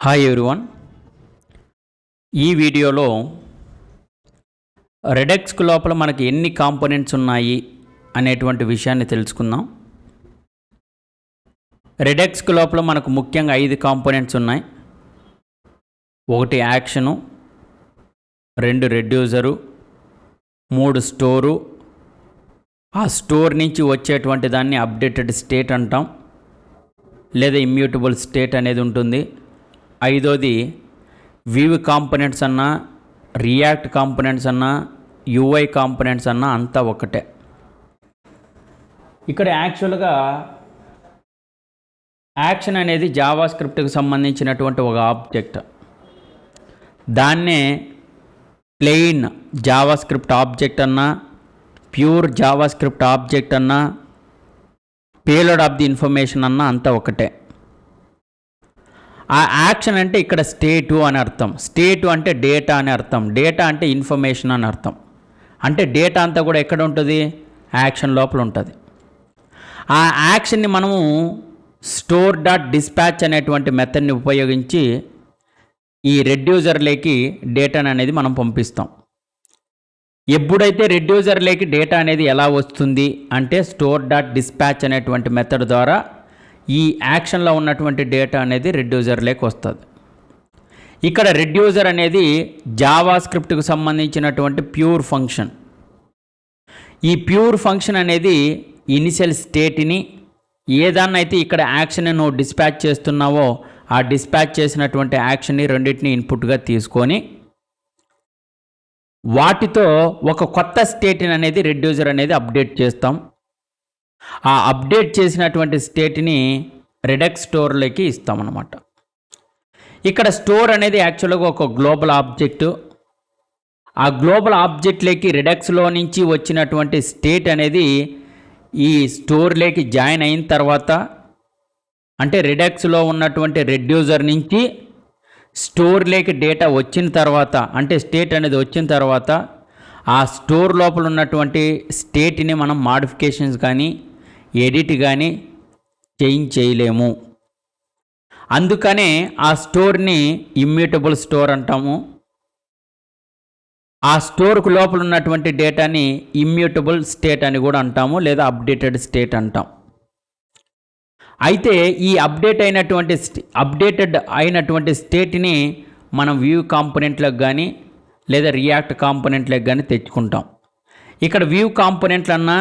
Hi everyone. ఈ వీడియోలో రెడక్స్కు లోపల మనకి ఎన్ని కాంపోనెంట్స్ ఉన్నాయి అనేటువంటి విషయాన్ని తెలుసుకుందాం. రెడక్స్కు లోపల మనకు ముఖ్యంగా 5 కాంపోనెంట్స్ ఉన్నాయి. 1 యాక్షను, 2 రెడ్యూసరు, 3 స్టోరు, ఆ స్టోర్ నుంచి వచ్చేటువంటి దాన్ని అప్డేటెడ్ స్టేట్ అంటాం, లేదా ఇమ్యూటబుల్ స్టేట్ అనేది ఉంటుంది. 5వది వివ్ కాంపోనెంట్స్ అన్నా, రియాక్ట్ కాంపోనెంట్స్ అన్నా, యూఐ కాంపోనెంట్స్ అన్నా అంతా ఒకటే. ఇక్కడ యాక్చువల్గా యాక్షన్ అనేది జావా స్క్రిప్ట్కి సంబంధించినటువంటి ఒక ఆబ్జెక్ట్. దాన్నే ప్లెయిన్ జావా స్క్రిప్ట్ ఆబ్జెక్ట్ అన్నా, ప్యూర్ జావా స్క్రిప్ట్ ఆబ్జెక్ట్ అన్నా, పేలోడ్ ఆఫ్ ది ఇన్ఫర్మేషన్ అన్నా అంతా ఒకటే. ఆ యాక్షన్ అంటే ఇక్కడ స్టేటు అని అర్థం. స్టేటు అంటే డేటా అని అర్థం. డేటా అంటే ఇన్ఫర్మేషన్ అని అర్థం. అంటే డేటా అంతా కూడా ఎక్కడ ఉంటుంది? యాక్షన్ లోపల ఉంటుంది. ఆ యాక్షన్ని మనము స్టోర్ డాట్ డిస్పాచ్ అనేటువంటి మెథడ్ని ఉపయోగించి ఈ రెడ్యూసర్లోకి డేటాని అనేది మనం పంపిస్తాం. ఎప్పుడైతే రెడ్యూసర్లోకి డేటా అనేది ఎలా వస్తుంది అంటే స్టోర్ డాట్ డిస్పాచ్ అనేటువంటి మెథడ్ ద్వారా ఈ యాక్షన్లో ఉన్నటువంటి డేటా అనేది రెడ్యూసర్లోకి వస్తుంది. ఇక్కడ రెడ్యూసర్ అనేది జావా స్క్రిప్ట్కి సంబంధించినటువంటి ప్యూర్ ఫంక్షన్. ఈ ప్యూర్ ఫంక్షన్ అనేది ఇనిషియల్ స్టేట్ని ఏదాన్నైతే ఇక్కడ యాక్షన్ నువ్వు డిస్పాచ్ చేస్తున్నావో ఆ డిస్పాచ్ చేసినటువంటి యాక్షన్ని రెండింటిని ఇన్పుట్గా తీసుకొని వాటితో ఒక కొత్త స్టేట్ని అనేది రెడ్యూసర్ అనేది అప్డేట్ చేస్తాం. ఆ అప్డేట్ చేసినటువంటి స్టేట్ని రెడక్స్ స్టోర్లోకి ఇస్తామన్నమాట. ఇక్కడ స్టోర్ అనేది యాక్చువల్గా ఒక గ్లోబల్ ఆబ్జెక్టు. ఆ గ్లోబల్ ఆబ్జెక్ట్లోకి రెడక్స్లో నుంచి వచ్చినటువంటి స్టేట్ అనేది ఈ స్టోర్లోకి జాయిన్ అయిన తర్వాత, అంటే రెడక్స్లో ఉన్నటువంటి రెడ్యూసర్ నుంచి స్టోర్లోకి డేటా వచ్చిన తర్వాత, అంటే స్టేట్ అనేది వచ్చిన తర్వాత ఆ స్టోర్ లోపల ఉన్నటువంటి స్టేట్ని మనం మాడిఫికేషన్స్ కానీ ఎడిట్ కానీ చేంజ్ చేయలేము. అందుకనే ఆ స్టోర్ని ఇమ్యూటబుల్ స్టోర్ అంటాము. ఆ స్టోర్కు లోపల ఉన్నటువంటి డేటాని ఇమ్యూటబుల్ స్టేట్ అని కూడా అంటాము, లేదా అప్డేటెడ్ స్టేట్ అంటాం. అయితే ఈ అప్డేటెడ్ అయినటువంటి స్టేట్ని మనం వ్యూ కాంపోనెంట్లకు కానీ లేదా రియాక్ట్ కాంపోనెంట్లకు కానీ తెచ్చుకుంటాం. ఇక్కడ వ్యూ కాంపోనెంట్లు అన్నా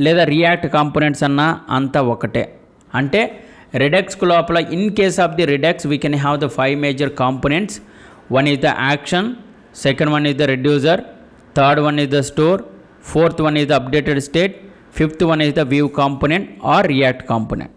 లేదా రియాక్ట్ కాంపోనెంట్స్ అన్నా అంతా ఒకటే. అంటే రెడక్స్కు లోపల in case of the Redux we can have the 5 major components. 1 is the action, 2nd one is the reducer, 3rd one is the store, 4th one is the updated state, 5th one is the view component or react component.